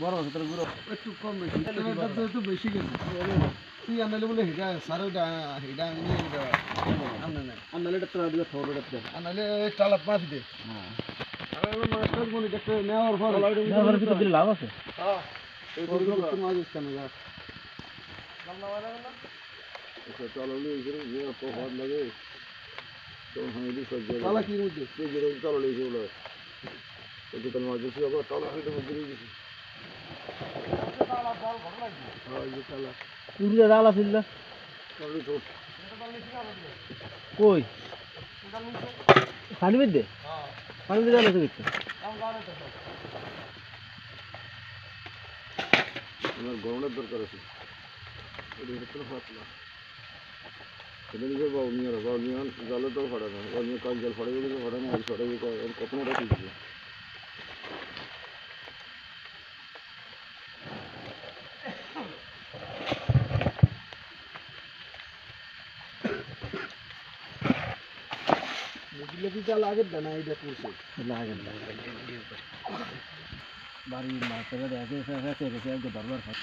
বড় ভিতরে গুঁড়ো একটু কম বেশি একটু বেশি গেছে তুই আনলে বলে হিটা সারে হিটা আনলে একটা দিবে থোড় একটা আনলে চালাত মাছ দে হ্যাঁ আরে মাছ টাছ বলি দেখতে নেওয়ার পর নেওয়ার ভিতরে দিলে লাভ আছে হ্যাঁ এই তো মাছ কেন যা নাম্বার মারা গেল এটা চালালে এখানে যে তো ভালো লাগে তো হাইলি সহ্য চালা কি মধ্যে তুই যে চালালে এগুলো এটা তো মাছ বেশি আবার চালা ফিটে মধ্যে দিয়েছি পুরুলিয়া জাল আছিল না কই পানি মধ্যে পানি মধ্যে জাল আছে দেখতে আমার গরমের দরকার আছে এটা নিজের বাবু নিয়ে জালে তো ফড়ে না বাবু নিয়ে কাজ জল ফড়ে গেলে তো ফড়ে না আর ফড়ে কখনো রাখি মুরগিটা লাগে না এটা করছে লাগে বাড়ির মাছেরা দেখে গেছে একটু দরবার হয়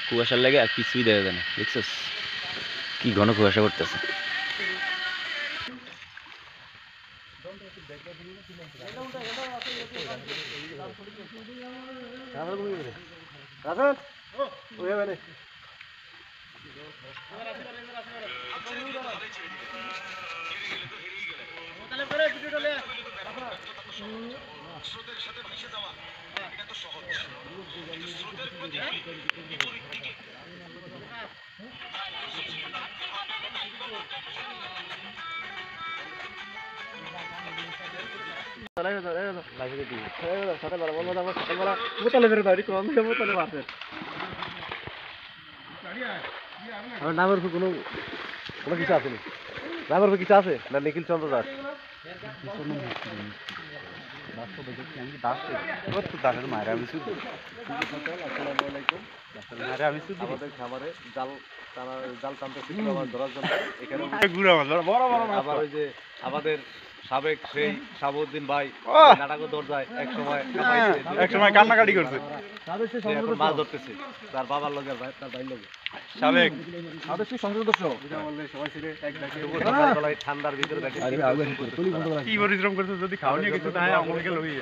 কুয়াশার লাগে আর কিছুই দেখা যায় না, দেখছস কি ঘন কুয়াশা করতেছে। নামের কোনো কোনো কিছু আছে নামের কিছু আছে না? নিখিল চন্দ্র দাস দাসের মায়ের আমি শুধু আমাদের খামারে জাল টানতে ধরার জন্য এখানে আবার ওই যে আমাদের সাবেক সেই সাবুদ্দিন ভাই নাটকের দরজায় এক সময় কান্নাকাটি করছে, এখন মাছ ধরতেছে তার বাবার লগে আর তার ভাইয়ের লগে সাবেক সংসদ সদস্য সবাই ছিল এক ডাকে ঠান্ডার ভিতরে কি পরিশ্রম করছে। যদি খাওয়া নিয়ে কিছু থাকে আমাকে লইয়ে,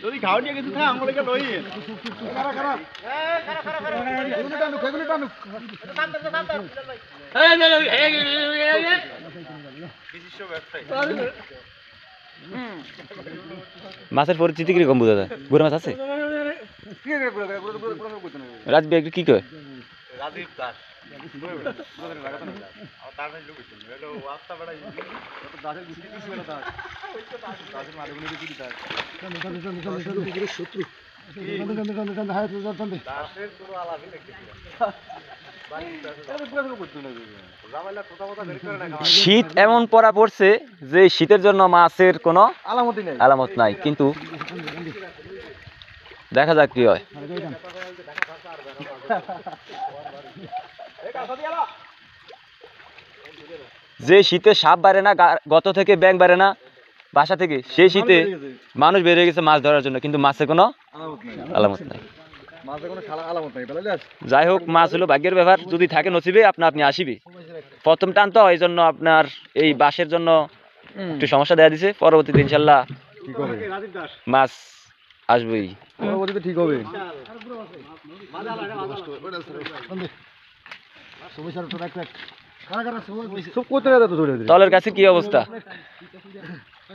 যদি খাওয়া নিয়ে কিছু থাকে আমাকে লইয়ে মাছের পরিচিতি কিরকম বোঝা যায়? গুড়া মাছ আছে? রাজবি একটু কি কয়? রাজীব দাস শীত এমন পড়া পড়ছে যে শীতের জন্য মাছের কোনো আলামত নাই, কিন্তু দেখা যাক কি হয়। যে শীতে সাপ বাড়ে না, গত থেকে ব্যাঙ বাড়ে না বাসা থেকে, সেই শীতে মানুষ বেরিয়ে গেছে মাছ ধরার জন্য, কিন্তু মাছের কোনো আলামত নাই। যাই হোক, মাছ হলো ভাগ্যের ব্যাপার, যদি থাকে নসিবে আপনি আসিবে। প্রথম টান তো এই জন্য আপনার এই বাঁশের জন্য একটু সমস্যা দেখা দিছে, পরবর্তীতে ইনশাল্লাহ মাছ আসবেই, পরবর্তীতে ঠিক হবে। তলের কাছে কি অবস্থা?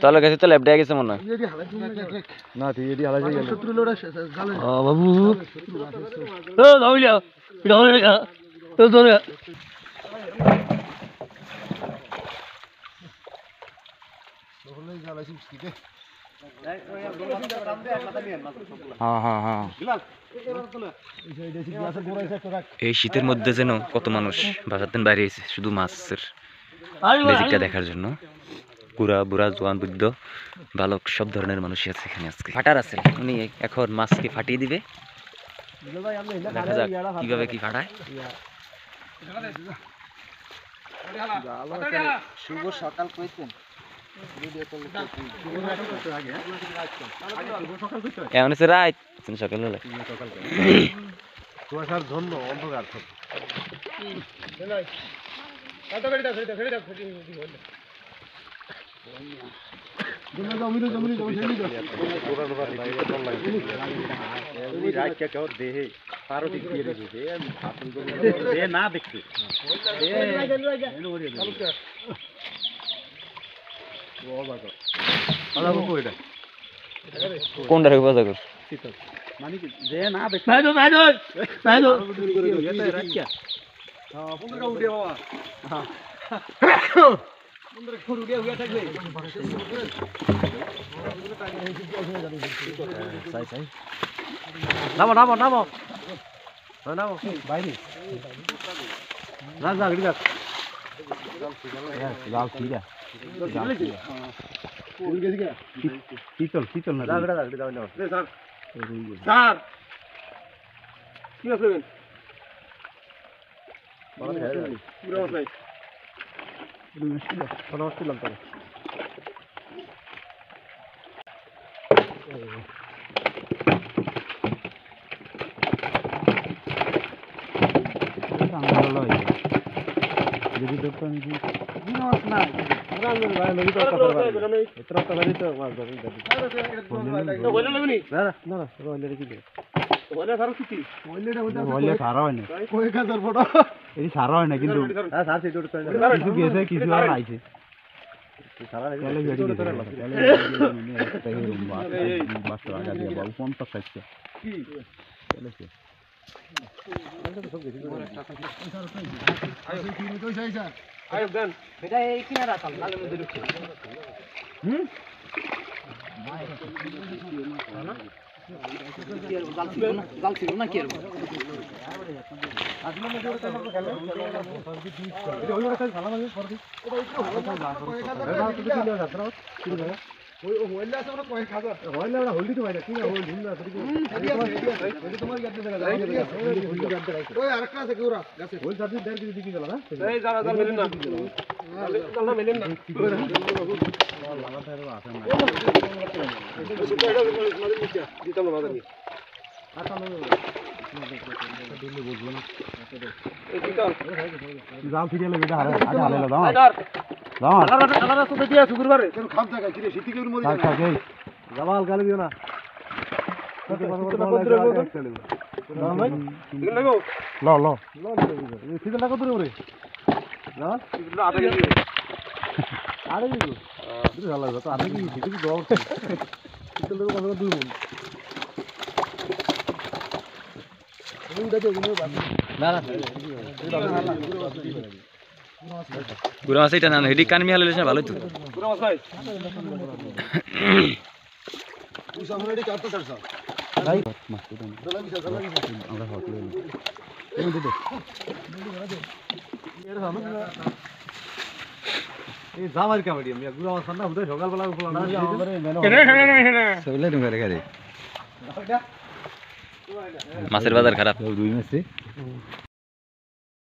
তলের কাছে তো ল্যাপটে গেছে মনে হয়। এই শীতের মধ্যে যেন কত মানুষ বাসার দিন বাইরে এসেছে শুধু মাছের ম্যাজিকটা দেখার জন্য। বুড়া বুড়া জোয়ান বৃদ্ধ বালক সব ধরনের মানুষই আছে এখানে। আজকে ফাটার আছে, উনি এখন মাছকে ফাটিয়ে দিবে, দেখা যাক কিভাবে কি ফাটায়। শুভ সকাল কইতেন এমন হচ্ছে রাত সকাল হলে কুয়াশার জন্য অন্ধকার না দেখছি কোনটা রেখে বাজা কর মানে কি যে না দেখছি নামো নামো নামো নামো বাইরে লাল ফিরা শীতল না স্যার কি আছে যদি দেখতাম যে মাছ নাই নদী তো এত বাড়ি তো মাছ ধরে সারা হয় না কিন্তু কিছু গেছে কিছু আর আইছে জাল ফিরে এলে বেটা হারে হারে দাও শুক্রবারে খাম জায়গা কিরে শীতিকের মধ্যে জামাল গালি দিও না ল ল শীতলটা কত রে আরে দিও ভালো লাগবে তো আমি কি শীতল জল শীতল কত দুই মন গুড়া মাছ এটা না হেডি কান মিয়া লইলে ভালো তো যাবার কাবাডি আমি গুড়া মাছ না হুদে সকালবেলা মাছের বাজার খারাপ রুই মাছ